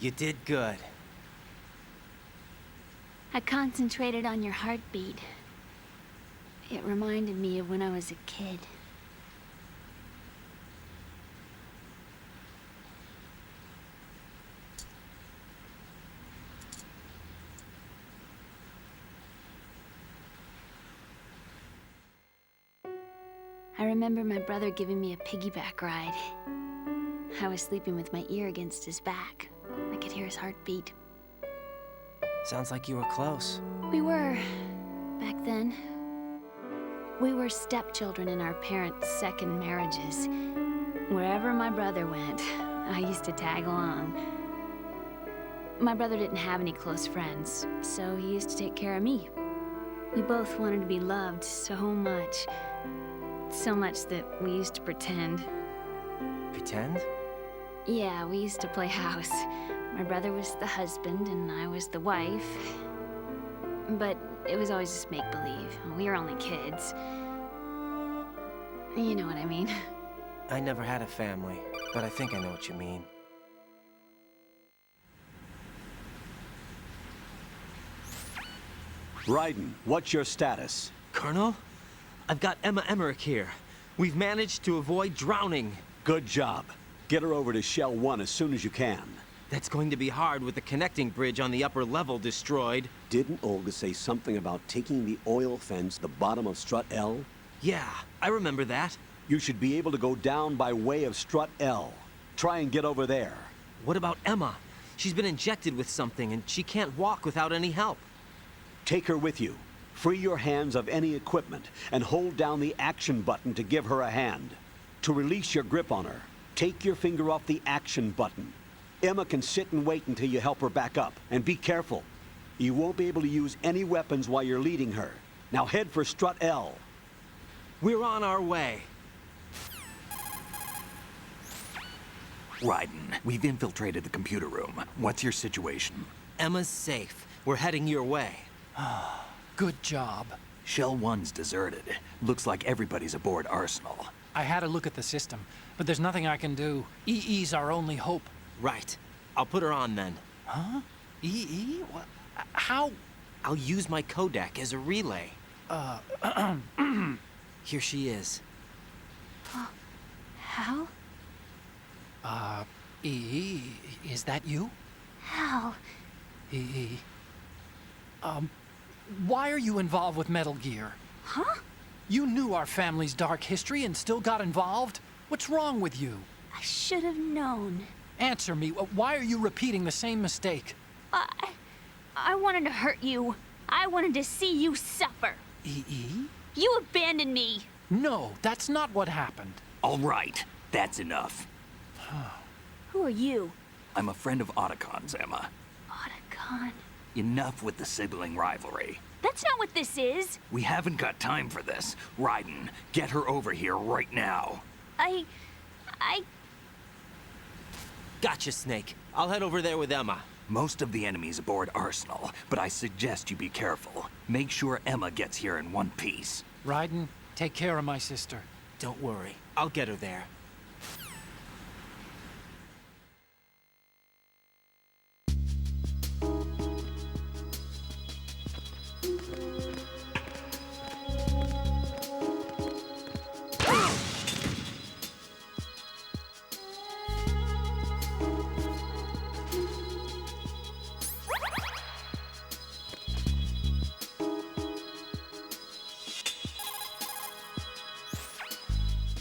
You did good. I concentrated on your heartbeat. It reminded me of when I was a kid. I remember my brother giving me a piggyback ride. I was sleeping with my ear against his back. I could hear his heartbeat. Sounds like you were close. We were, back then. We were stepchildren in our parents' second marriages. Wherever my brother went, I used to tag along. My brother didn't have any close friends, so he used to take care of me. We both wanted to be loved so much. So much that we used to pretend. Pretend? Yeah, we used to play house. My brother was the husband and I was the wife. But it was always just make-believe. We were only kids. You know what I mean. I never had a family, but I think I know what you mean. Raiden, what's your status? Colonel? I've got Emma Emmerich here. We've managed to avoid drowning. Good job. Get her over to Shell 1 as soon as you can. That's going to be hard with the connecting bridge on the upper level destroyed. Didn't Olga say something about taking the oil fence to the bottom of Strut L? Yeah, I remember that. You should be able to go down by way of Strut L. Try and get over there. What about Emma? She's been injected with something and she can't walk without any help. Take her with you. Free your hands of any equipment and hold down the action button to give her a hand. To release your grip on her, take your finger off the action button. Emma can sit and wait until you help her back up. And be careful. You won't be able to use any weapons while you're leading her. Now head for Strut L. We're on our way. Raiden, we've infiltrated the computer room. What's your situation? Emma's safe. We're heading your way. Good job. Shell 1's deserted. Looks like everybody's aboard Arsenal. I had a look at the system, but there's nothing I can do. EE's our only hope. Right. I'll put her on then. Huh? EE? What? How? I'll use my codec as a relay. Here she is. Hal? EE, is that you? Hal? EE. Why are you involved with Metal Gear? Huh? You knew our family's dark history and still got involved? What's wrong with you? I should have known. Answer me. Why are you repeating the same mistake? I wanted to hurt you. I wanted to see you suffer. EE? You abandoned me. No, that's not what happened. All right, that's enough. Who are you? I'm a friend of Otacon's, Emma. Otacon. Enough with the sibling rivalry. That's not what this is. We haven't got time for this. Raiden, get her over here right now. I... Gotcha, Snake. I'll head over there with Emma. Most of the enemy's aboard Arsenal, but I suggest you be careful. Make sure Emma gets here in one piece. Raiden, take care of my sister. Don't worry. I'll get her there.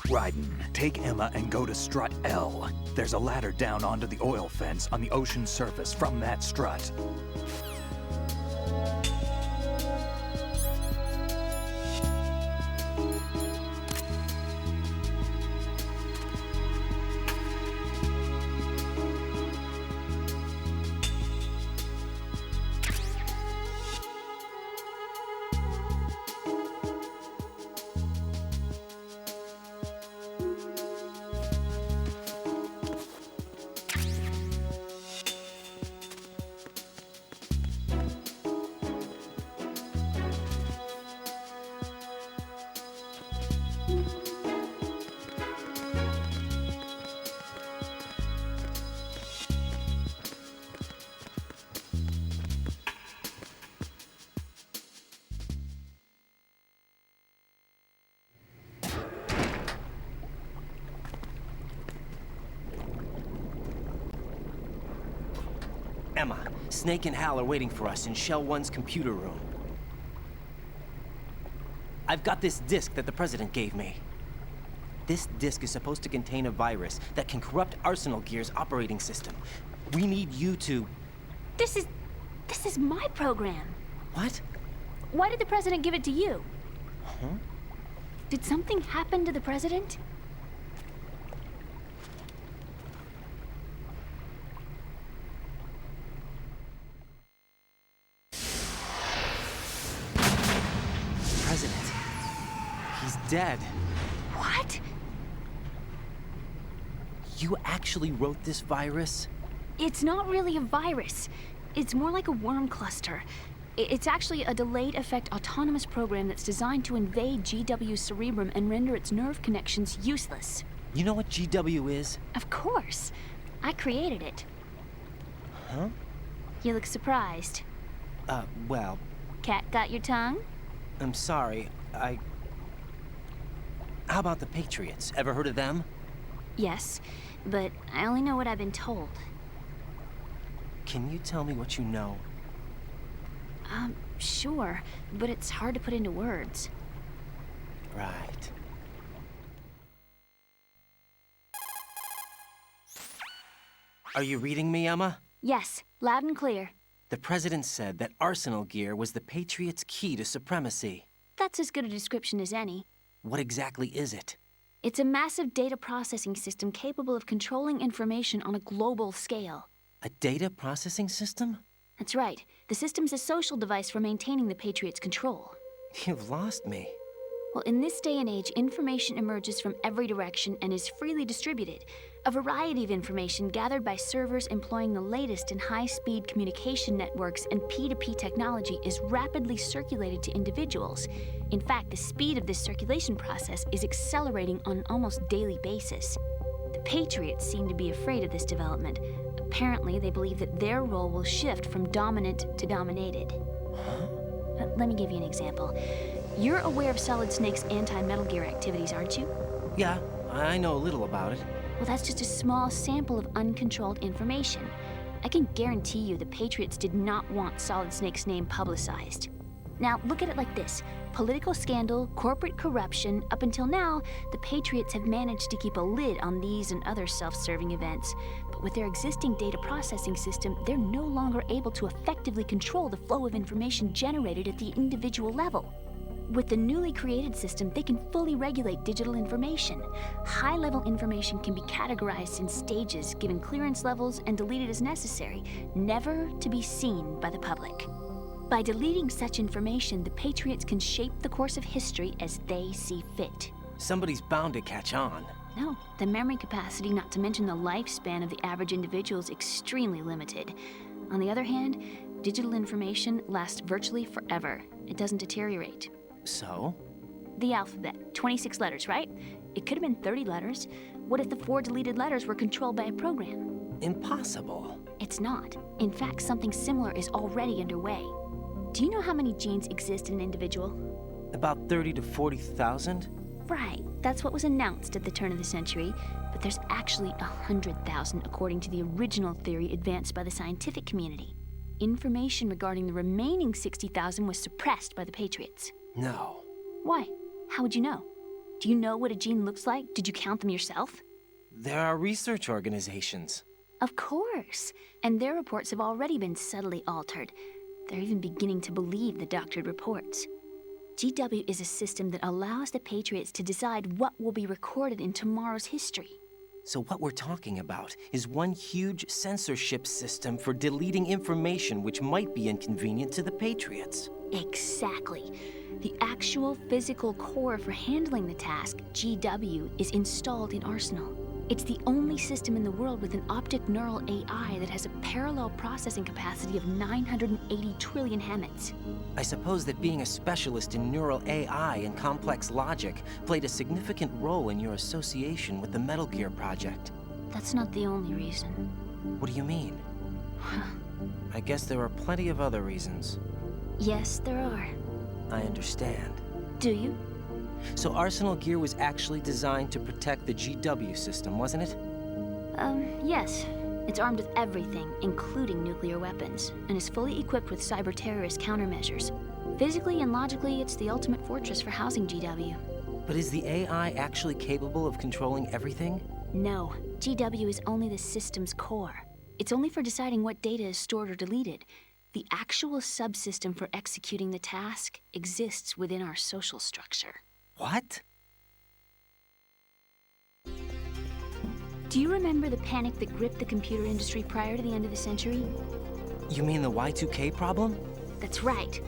Raiden, take Emma and go to Strut L. There's a ladder down onto the oil fence on the ocean surface from that strut. Snake and Hal are waiting for us in Shell 1's computer room. I've got this disk that the President gave me. This disk is supposed to contain a virus that can corrupt Arsenal Gear's operating system. We need you to... This is my program. What? Why did the President give it to you? Huh? Did something happen to the President? President. He's dead. What? You actually wrote this virus? It's not really a virus. It's more like a worm cluster. It's actually a delayed effect autonomous program that's designed to invade GW's cerebrum and render its nerve connections useless. You know what GW is? Of course. I created it. Huh? You look surprised. Well, Cat got your tongue? I'm sorry. How about the Patriots? Ever heard of them? Yes, but I only know what I've been told. Can you tell me what you know? Sure, but it's hard to put into words. Right. Are you reading me, Emma? Yes, loud and clear. The President said that Arsenal Gear was the Patriots' key to supremacy. That's as good a description as any. What exactly is it? It's a massive data processing system capable of controlling information on a global scale. A data processing system? That's right. The system's a social device for maintaining the Patriots' control. You've lost me. Well, in this day and age, information emerges from every direction and is freely distributed. A variety of information gathered by servers employing the latest in high-speed communication networks and P2P technology is rapidly circulated to individuals. In fact, the speed of this circulation process is accelerating on an almost daily basis. The Patriots seem to be afraid of this development. Apparently, they believe that their role will shift from dominant to dominated. Let me give you an example. You're aware of Solid Snake's anti-Metal Gear activities, aren't you? Yeah, I know a little about it. Well, that's just a small sample of uncontrolled information. I can guarantee you the Patriots did not want Solid Snake's name publicized. Now, look at it like this. Political scandal, corporate corruption, up until now, the Patriots have managed to keep a lid on these and other self-serving events. But with their existing data processing system, they're no longer able to effectively control the flow of information generated at the individual level. With the newly created system, they can fully regulate digital information. High-level information can be categorized in stages, given clearance levels, and deleted as necessary, never to be seen by the public. By deleting such information, the Patriots can shape the course of history as they see fit. Somebody's bound to catch on. No, the memory capacity, not to mention the lifespan of the average individual, is extremely limited. On the other hand, digital information lasts virtually forever. It doesn't deteriorate. So? The alphabet, 26 letters, right? It could have been 30 letters. What if the 4 deleted letters were controlled by a program? Impossible. It's not. In fact, something similar is already underway. Do you know how many genes exist in an individual? About 30 to 40,000? Right. That's what was announced at the turn of the century. But there's actually 100,000 according to the original theory advanced by the scientific community. Information regarding the remaining 60,000 was suppressed by the Patriots. No. Why? How would you know? Do you know what a gene looks like? Did you count them yourself? There are research organizations. Of course. And their reports have already been subtly altered. They're even beginning to believe the doctored reports. GW is a system that allows the Patriots to decide what will be recorded in tomorrow's history. So what we're talking about is one huge censorship system for deleting information which might be inconvenient to the Patriots. Exactly. The actual physical core for handling the task, GW, is installed in Arsenal. It's the only system in the world with an optic neural AI that has a parallel processing capacity of 980 trillion Hammets. I suppose that being a specialist in neural AI and complex logic played a significant role in your association with the Metal Gear project. That's not the only reason. What do you mean? I guess there are plenty of other reasons. Yes, there are. I understand. Do you? So Arsenal Gear was actually designed to protect the GW system, wasn't it? Yes. It's armed with everything, including nuclear weapons, and is fully equipped with cyber-terrorist countermeasures. Physically and logically, it's the ultimate fortress for housing GW. But is the AI actually capable of controlling everything? No, GW is only the system's core. It's only for deciding what data is stored or deleted. The actual subsystem for executing the task exists within our social structure. What? Do you remember the panic that gripped the computer industry prior to the end of the century? You mean the Y2K problem? That's right.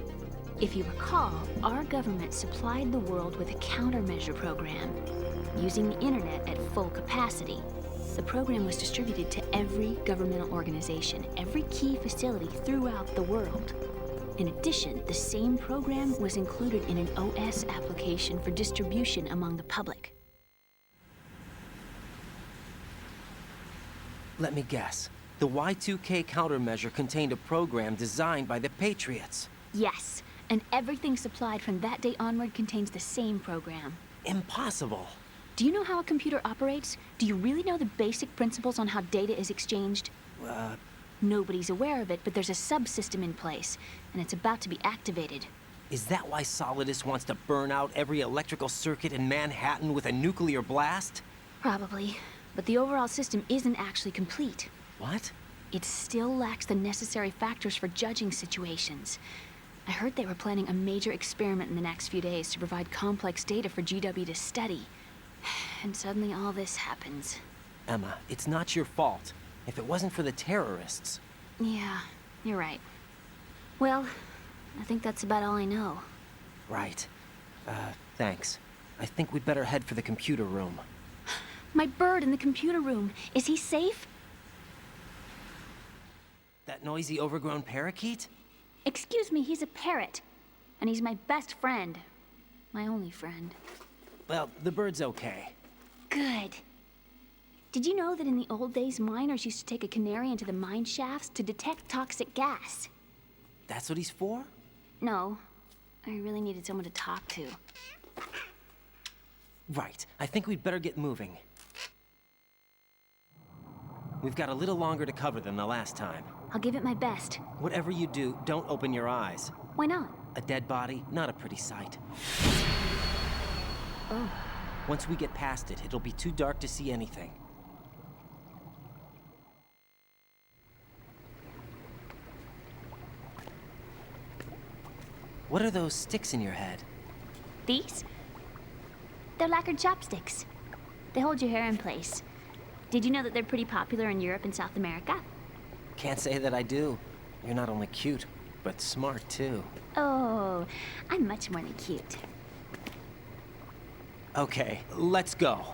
If you recall, our government supplied the world with a countermeasure program, using the internet at full capacity. The program was distributed to every governmental organization, every key facility throughout the world. In addition, the same program was included in an OS application for distribution among the public. Let me guess. The Y2K countermeasure contained a program designed by the Patriots. Yes, and everything supplied from that day onward contains the same program. Impossible. Do you know how a computer operates? Do you really know the basic principles on how data is exchanged? Nobody's aware of it, but there's a subsystem in place, and it's about to be activated. Is that why Solidus wants to burn out every electrical circuit in Manhattan with a nuclear blast? Probably, but the overall system isn't actually complete. What? It still lacks the necessary factors for judging situations. I heard they were planning a major experiment in the next few days to provide complex data for GW to study. And suddenly all this happens. Emma, it's not your fault. If it wasn't for the terrorists... Yeah, you're right. Well, I think that's about all I know. Right. Thanks. I think we'd better head for the computer room. My bird in the computer room. Is he safe? That noisy, overgrown parakeet? Excuse me, he's a parrot. And he's my best friend. My only friend. Well, the bird's okay. Good. Did you know that in the old days, miners used to take a canary into the mine shafts to detect toxic gas? That's what he's for? No. I really needed someone to talk to. Right. I think we'd better get moving. We've got a little longer to cover than the last time. I'll give it my best. Whatever you do, don't open your eyes. Why not? A dead body, not a pretty sight. Oh. Once we get past it, it'll be too dark to see anything. What are those sticks in your head? These? They're lacquered chopsticks. They hold your hair in place. Did you know that they're pretty popular in Europe and South America? Can't say that I do. You're not only cute, but smart too. Oh, I'm much more than cute. Okay, let's go.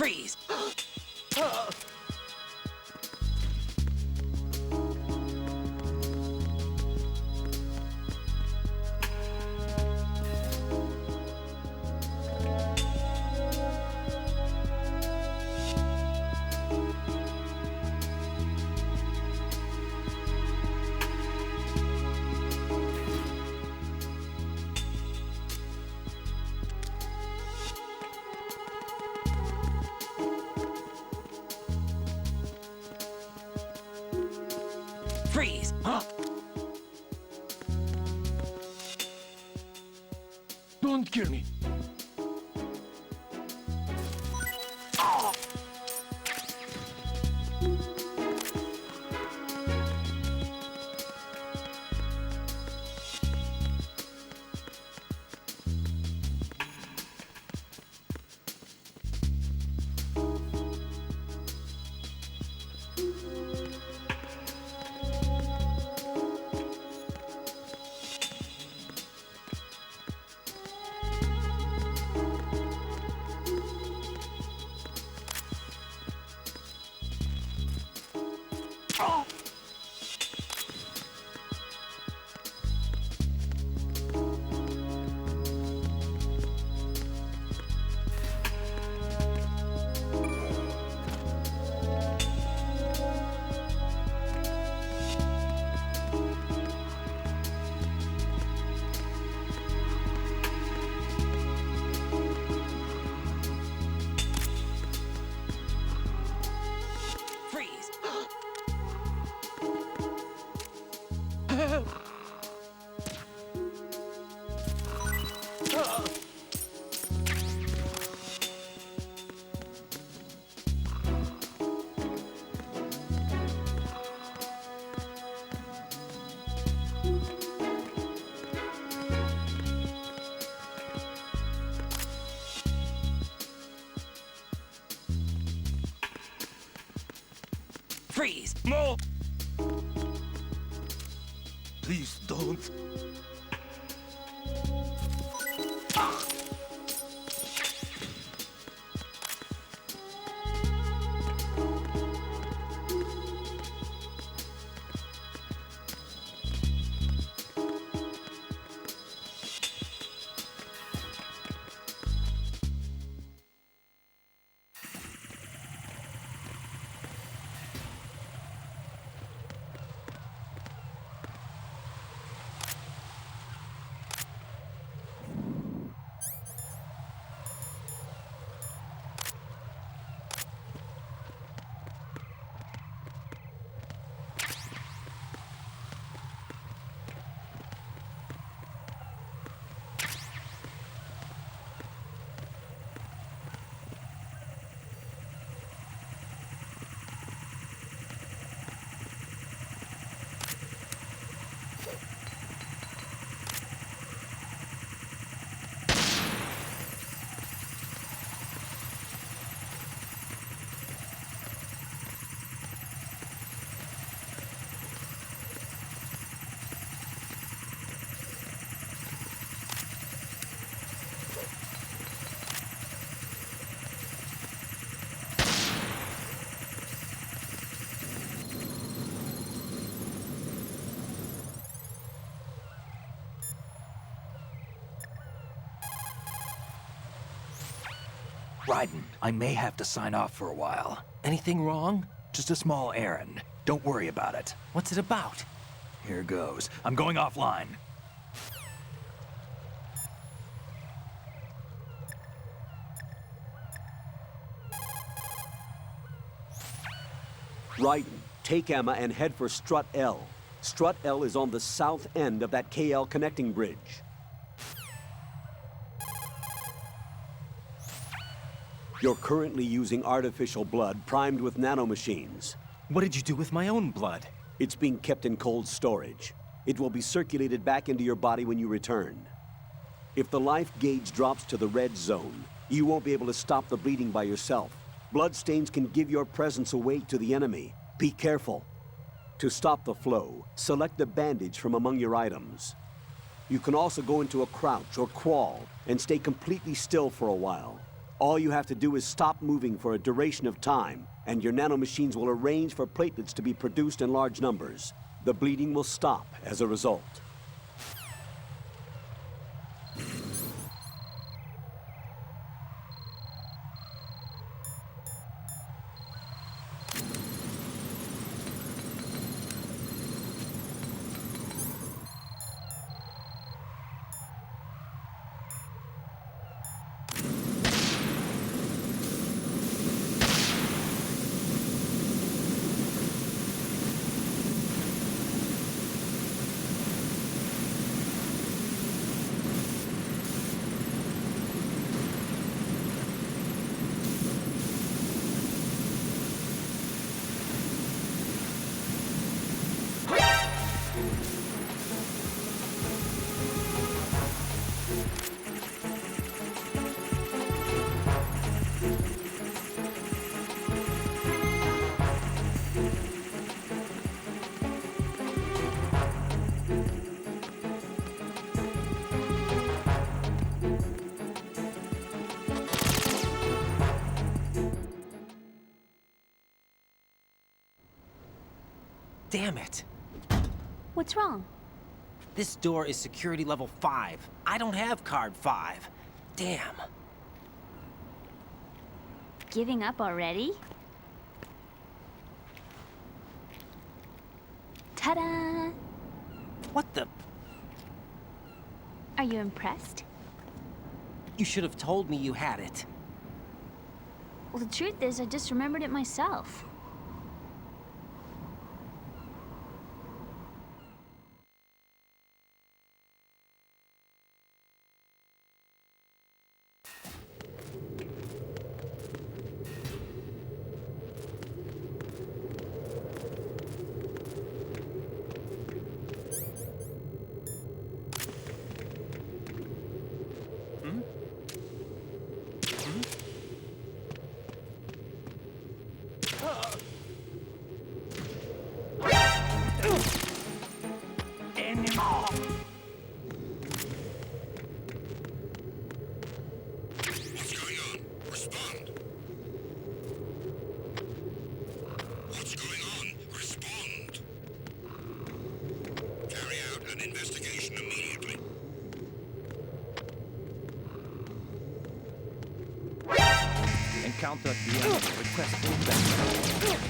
Freeze! Freeze! Don't kill me. Freeze! Freeze! No! Please don't. Raiden, I may have to sign off for a while. Anything wrong? Just a small errand. Don't worry about it. What's it about? Here goes. I'm going offline. Raiden, take Emma and head for Strut L. Strut L is on the south end of that KL connecting bridge. You're currently using artificial blood primed with nanomachines. What did you do with my own blood? It's being kept in cold storage. It will be circulated back into your body when you return. If the life gauge drops to the red zone, you won't be able to stop the bleeding by yourself. Bloodstains can give your presence away to the enemy. Be careful. To stop the flow, select a bandage from among your items. You can also go into a crouch or crawl and stay completely still for a while. All you have to do is stop moving for a duration of time, and your nanomachines will arrange for platelets to be produced in large numbers. The bleeding will stop as a result. Damn it. What's wrong? This door is security level 5. I don't have card 5. Damn. Giving up already? Ta-da! What the? Are you impressed? You should have told me you had it. Well, the truth is, I just remembered it myself. What's going on? Respond. What's going on? Respond. Carry out an investigation immediately. Encounter at the end. Request to investigate.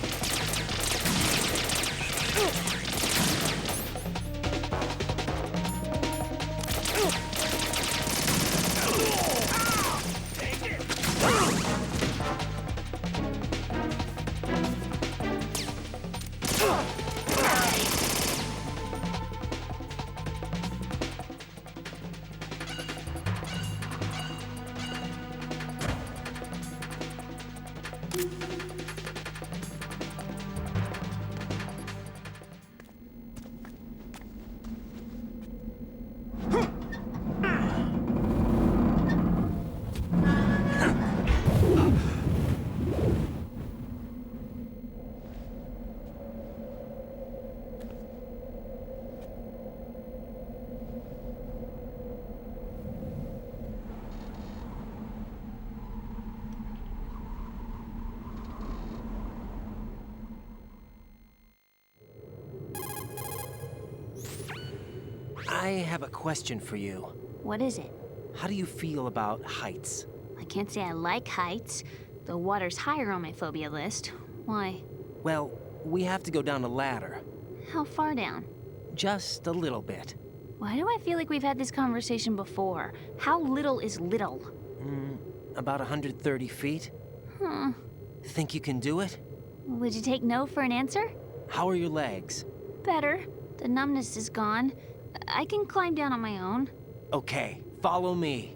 I have a question for you. What is it? How do you feel about heights? I can't say I like heights. The water's higher on my phobia list. Why? Well, we have to go down a ladder. How far down? Just a little bit. Why do I feel like we've had this conversation before? How little is little? About 130 feet. Huh. Think you can do it? Would you take no for an answer? How are your legs? Better. The numbness is gone. I can climb down on my own. Okay, follow me.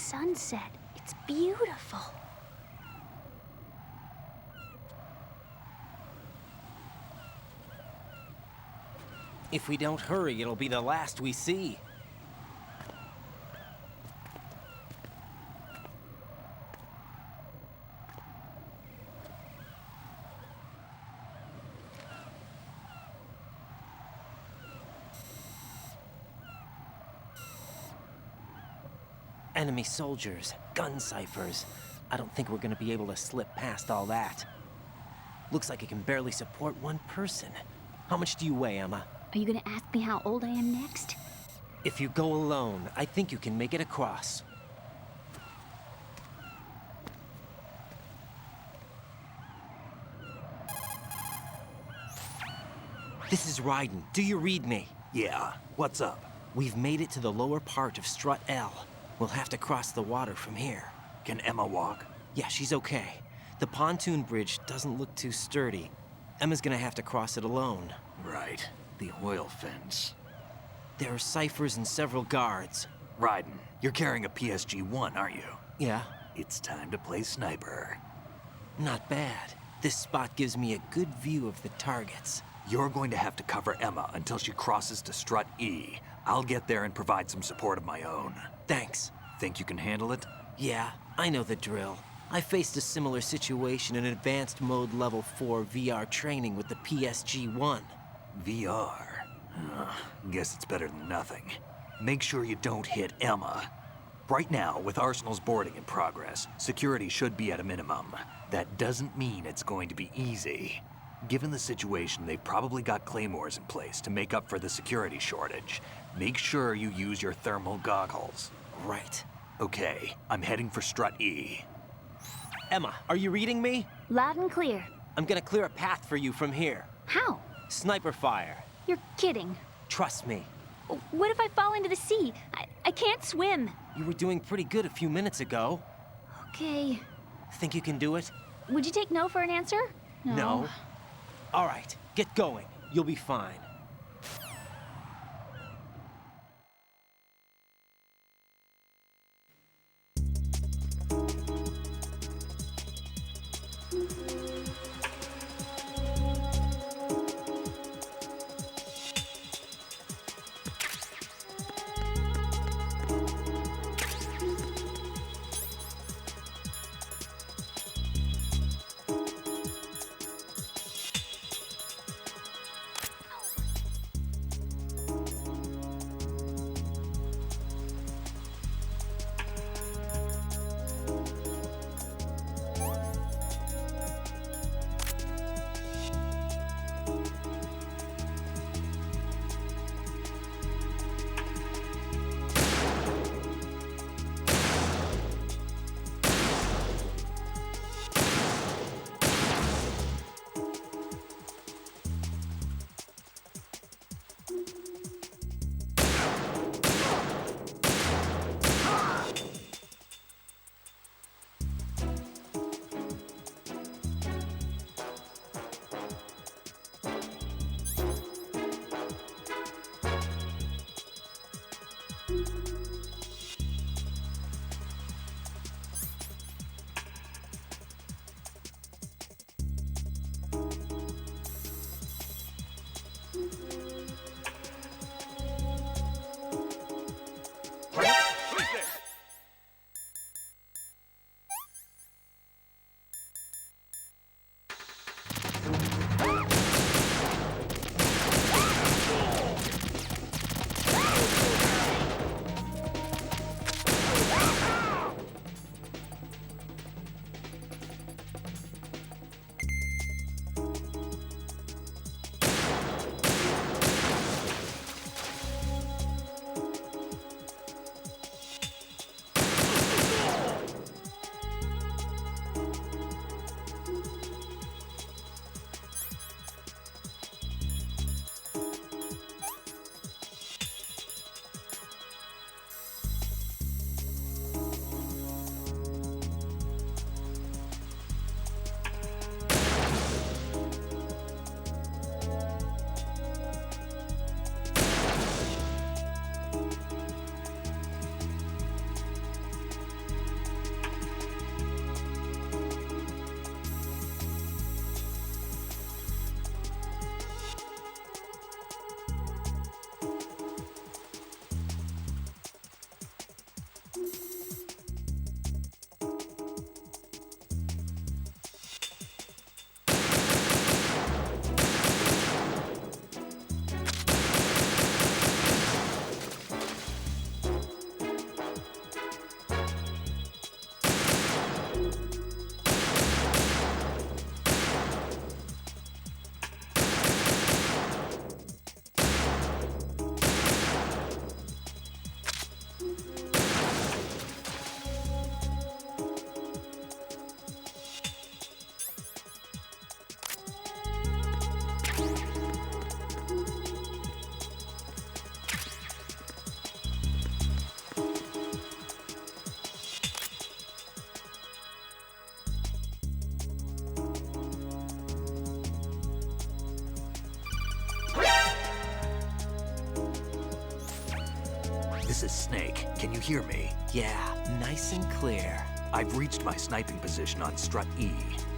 sunset. It's beautiful. If we don't hurry, it'll be the last we see. Enemy soldiers, gun ciphers. I don't think we're gonna be able to slip past all that. Looks like it can barely support one person. How much do you weigh, Emma? Are you gonna ask me how old I am next? If you go alone, I think you can make it across. This is Raiden. Do you read me? Yeah, what's up? We've made it to the lower part of Strut L. We'll have to cross the water from here. Can Emma walk? Yeah, she's okay. The pontoon bridge doesn't look too sturdy. Emma's gonna have to cross it alone. Right. The oil fence. There are ciphers and several guards. Raiden, you're carrying a PSG-1, aren't you? Yeah, It's time to play sniper. not bad. This spot gives me a good view of the targets. You're going to have to cover Emma until she crosses to Strut E. I'll get there and provide some support of my own. Thanks. Think you can handle it? Yeah, I know the drill. I faced a similar situation in advanced mode level 4 VR training with the PSG-1. VR. Guess it's better than nothing. Make sure you don't hit Emma. Right now, with Arsenal's boarding in progress, security should be at a minimum. That doesn't mean it's going to be easy. Given the situation, they've probably got claymores in place to make up for the security shortage. Make sure you use your thermal goggles. Right. Okay, I'm heading for Strut E. Emma, are you reading me? Loud and clear. I'm gonna clear a path for you from here. How? Sniper fire. You're kidding. Trust me. What if I fall into the sea? I can't swim. You were doing pretty good a few minutes ago. Okay. Think you can do it? Would you take no for an answer? No. All right, get going. You'll be fine. This is Snake. Can you hear me? Yeah, nice and clear. I've reached my sniping position on Strut E.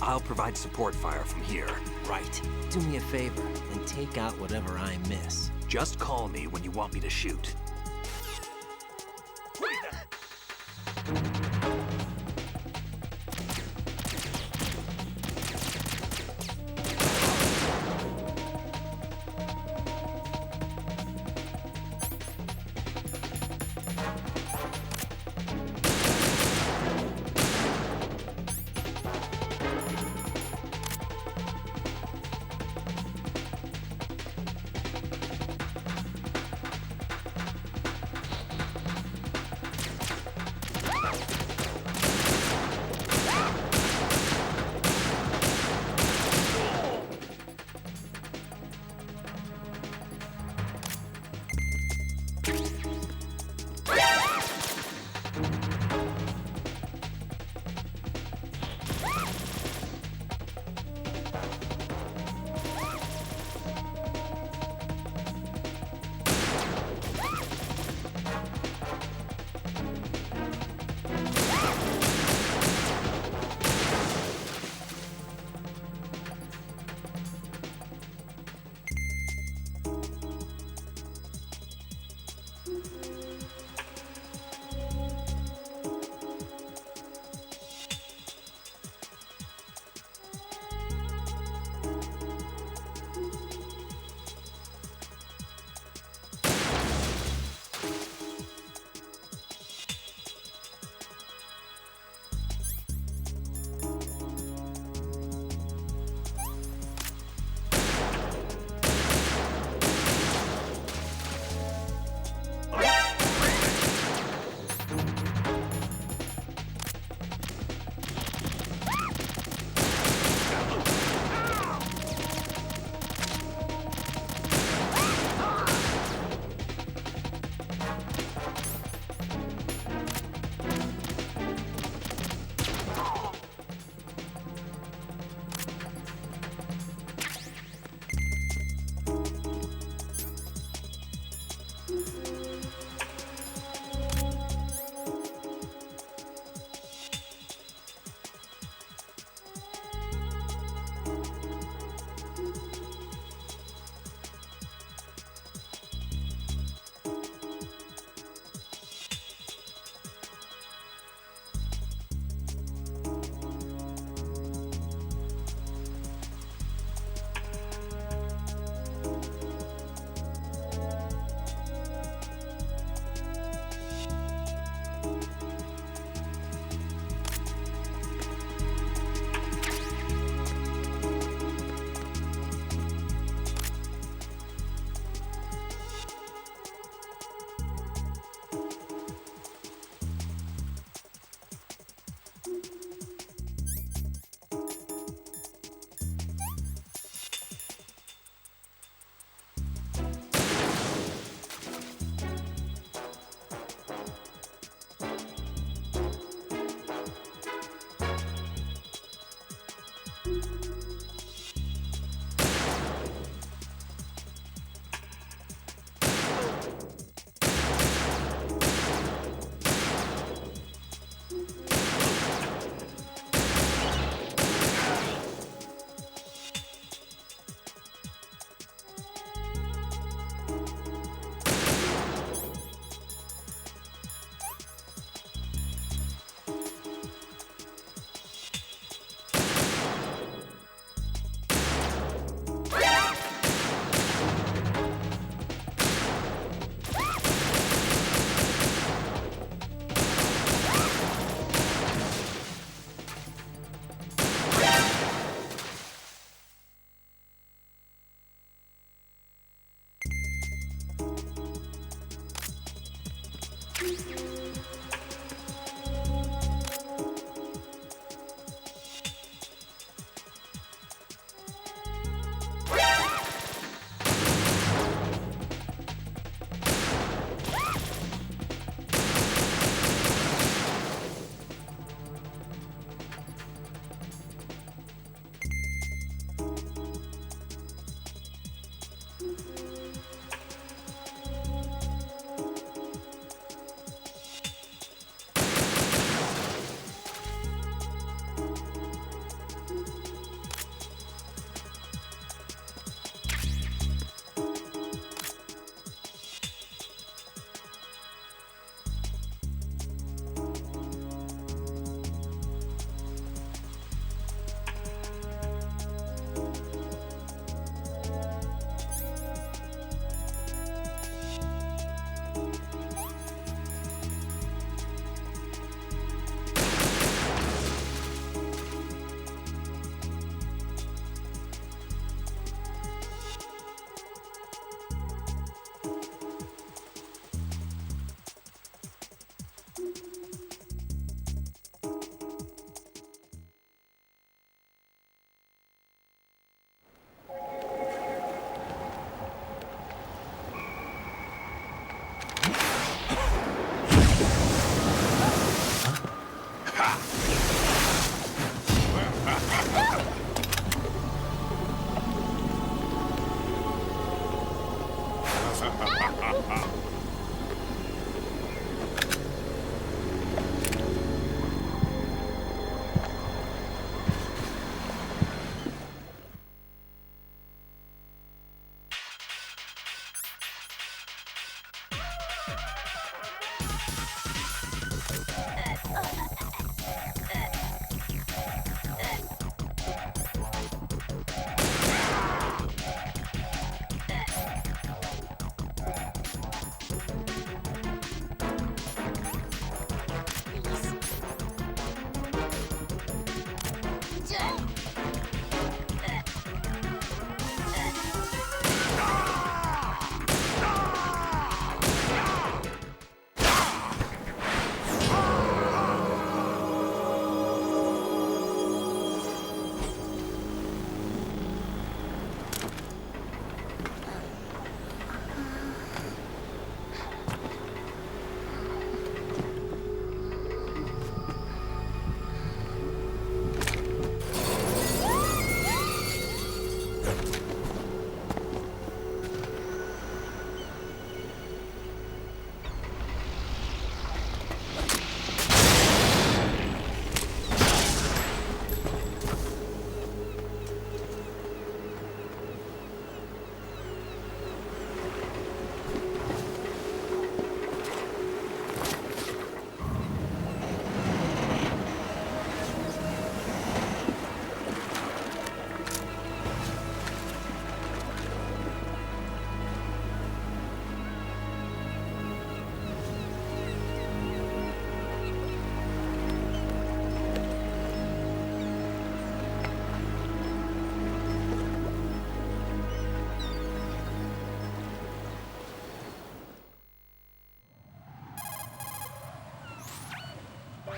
I'll provide support fire from here. Right. Do me a favor and take out whatever I miss. Just call me when you want me to shoot.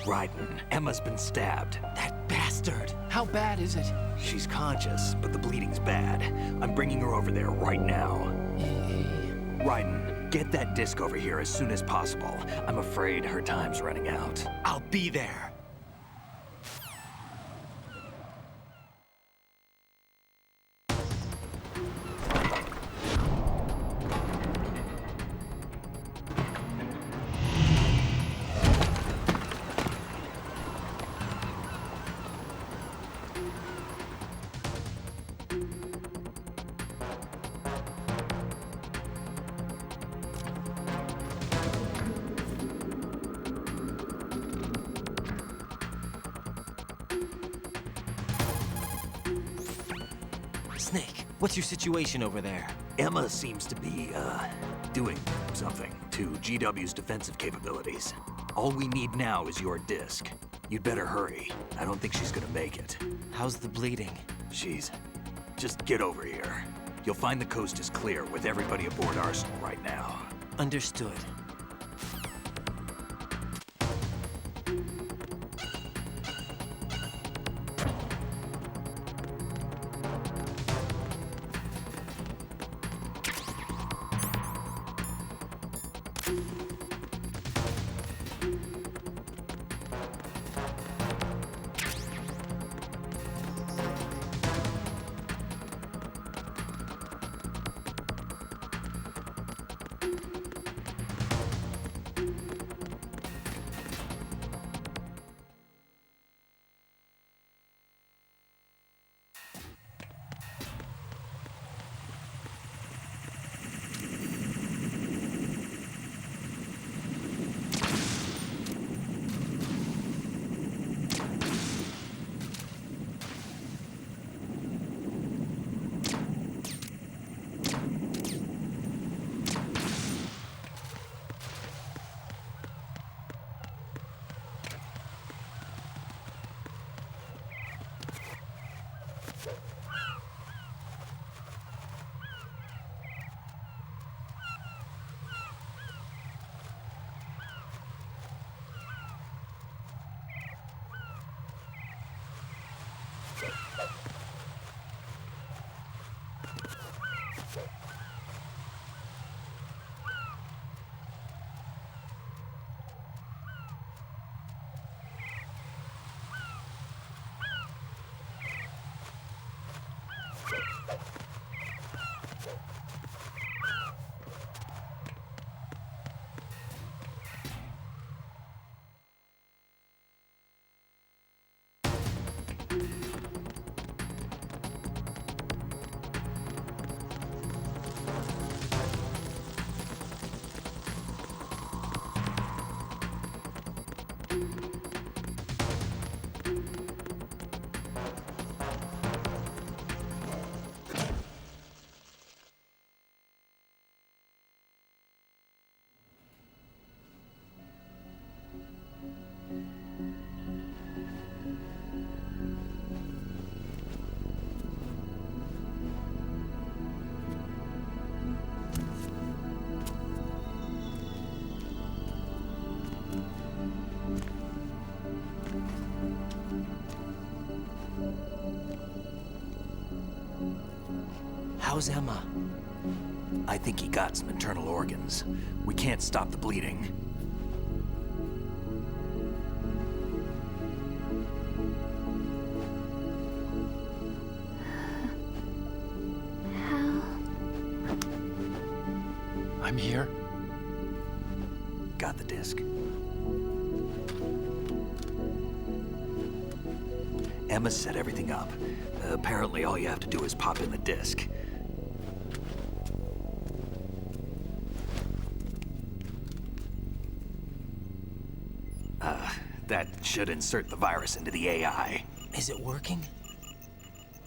Raiden, Emma's been stabbed. That bastard! How bad is it? She's conscious, but the bleeding's bad. I'm bringing her over there right now. Raiden, get that disc over here as soon as possible. I'm afraid her time's running out. I'll be there. Snake, what's your situation over there? Emma seems to be, doing something to GW's defensive capabilities. All we need now is your disc. You'd better hurry. I don't think she's gonna make it. How's the bleeding? Just get over here. You'll find the coast is clear with everybody aboard Arsenal right now. Understood. How's Emma? I think he got some internal organs. We can't stop the bleeding. I'm here. Got the disc. Emma set everything up. Apparently all you have to do is pop in the disc. That should insert the virus into the AI. Is it working?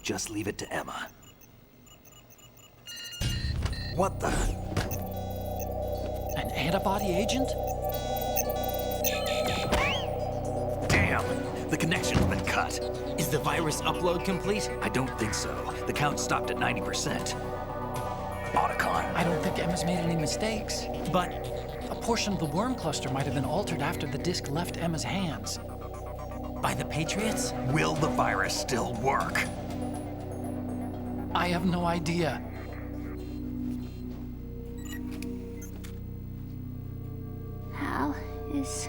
Just leave it to Emma. What the? An antibody agent? Damn! The connection's been cut. Is the virus upload complete? I don't think so. The count stopped at 90%. Otacon. I don't think Emma's made any mistakes. But A portion of the worm cluster might have been altered after the disc left Emma's hands. By the Patriots? Will the virus still work? I have no idea. Hal, is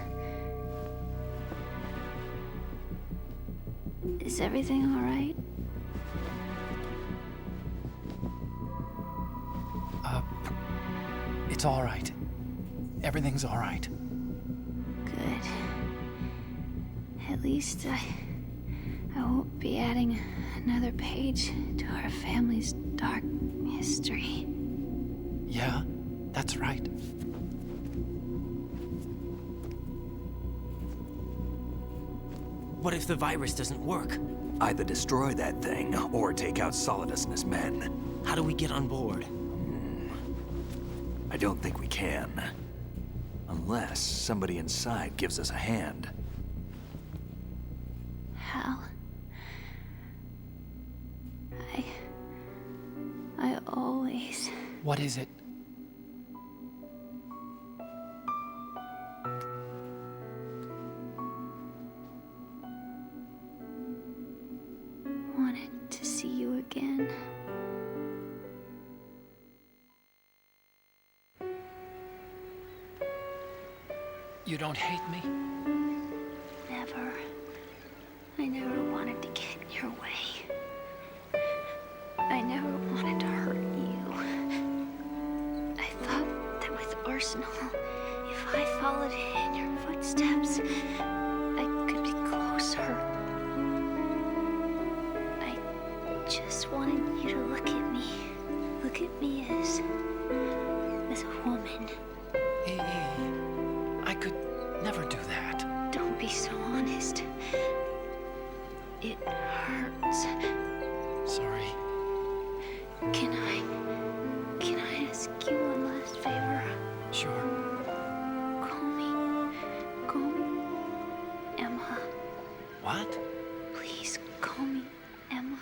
everything all right? It's all right. Everything's all right. Good. At least I won't be adding another page to our family's dark history. Yeah, that's right. What if the virus doesn't work? Either destroy that thing or take out Solidus and his men. How do we get on board? I don't think we can. Unless somebody inside gives us a hand. Hal, I always... What is it? wanted to see you again. You don't hate me? Never. I never wanted to get in your way. I never wanted to hurt you. I thought that with Arsenal, if I followed in your footsteps, I could be closer. I just wanted you to look at me. Look at me as a woman. Hey, I could never do that. Don't be so honest. It hurts. Sorry. Can I ask you one last favor? Sure. Call me Emma. What? Please call me Emma.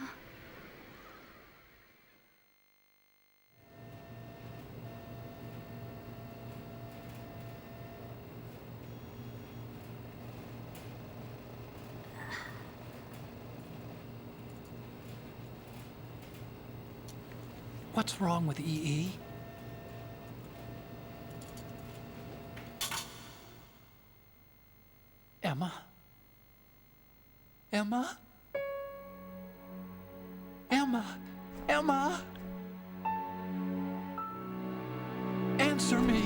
What's wrong with EE? Emma? Emma? Emma? Emma? Answer me!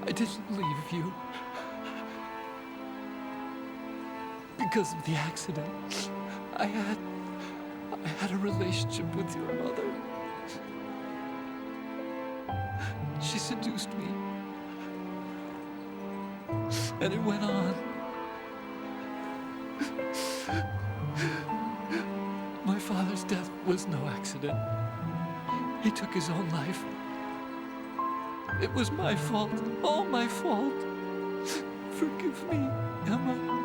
I didn't leave you. Because of the accident, I had a relationship with your mother. She seduced me. And it went on. My father's death was no accident. He took his own life. It was my fault, all my fault. Forgive me, Emma.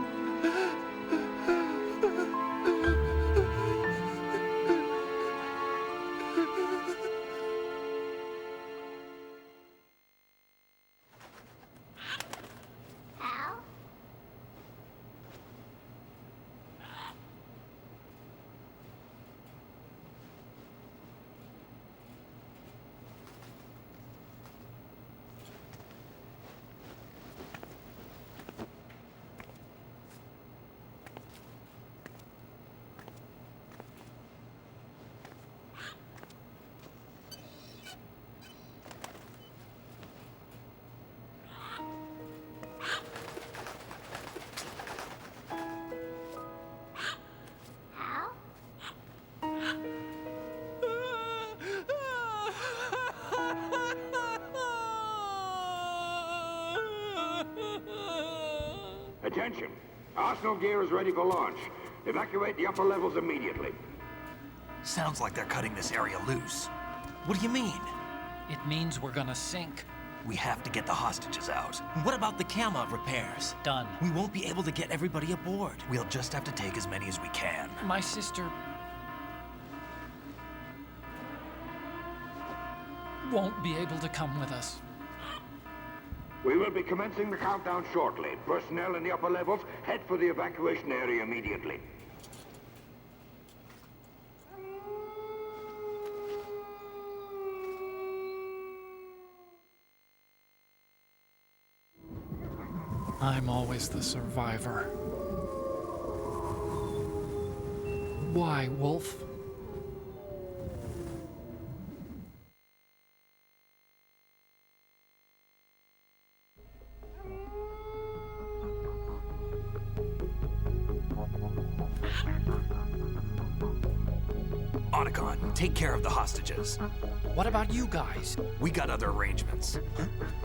Al? Attention. Arsenal gear is ready for launch. Evacuate the upper levels immediately. Sounds like they're cutting this area loose. What do you mean? It means we're gonna sink. We have to get the hostages out. What about the camo repairs? Done. We won't be able to get everybody aboard. We'll just have to take as many as we can. My sister won't be able to come with us. We will be commencing the countdown shortly. Personnel in the upper levels, head for the evacuation area immediately. I'm always the survivor. Why, Wolf? Otacon, take care of the hostages. What about you guys? We got other arrangements.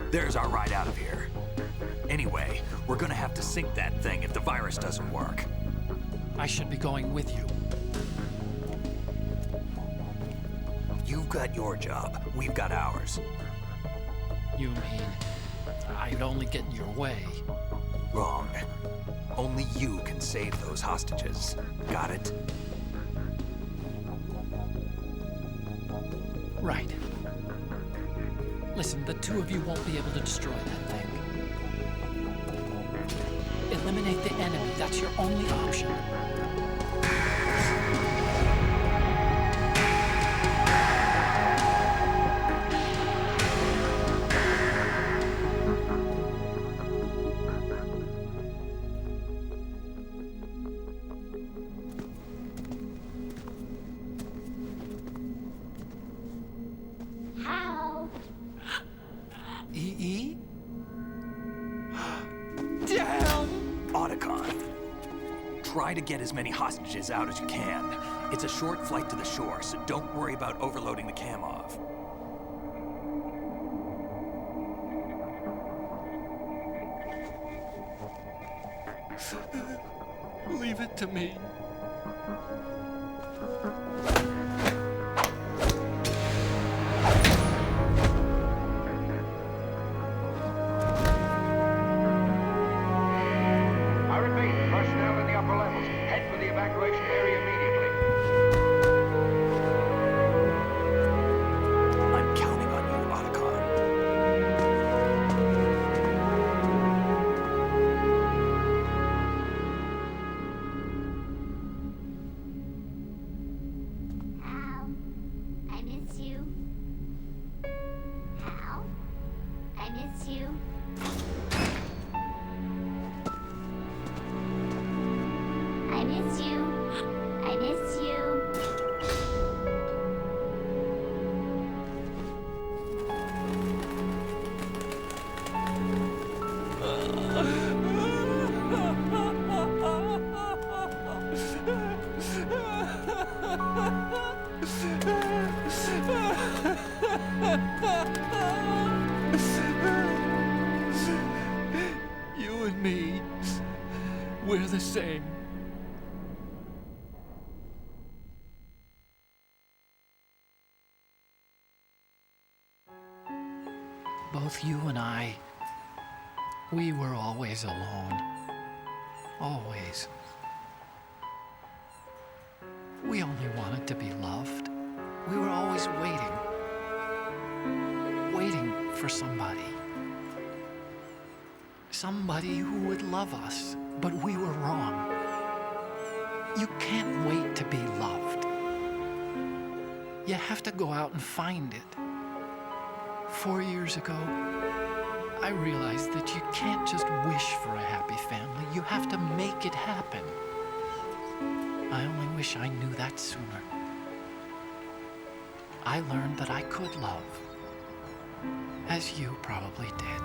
There's our ride out of here. Anyway, we're gonna have to sink that thing if the virus doesn't work. I should be going with you. You've got your job, we've got ours. You mean I'd only get in your way? Wrong. Only you can save those hostages. Got it? Right. Listen, the two of you won't be able to destroy that thing. Eliminate the enemy. That's your only option. How? EE? Damn! Otacon, try to get as many hostages out as you can. It's a short flight to the shore, so don't worry about overloading the Kamov. Leave it to me. I repeat, personnel in the upper levels, head for the evacuation area immediately. I'm counting on you, Otacon. Hal, I miss you. Hal, I miss you. I miss you. I miss you. You and me, we're the same. Both you and I, we were always alone. Always. We only wanted to be loved. We were always waiting. Waiting for somebody. Somebody who would love us, but we were wrong. You can't wait to be loved. You have to go out and find it. 4 years ago, I realized that you can't just wish for a happy family. You have to make it happen. I only wish I knew that sooner. I learned that I could love, as you probably did.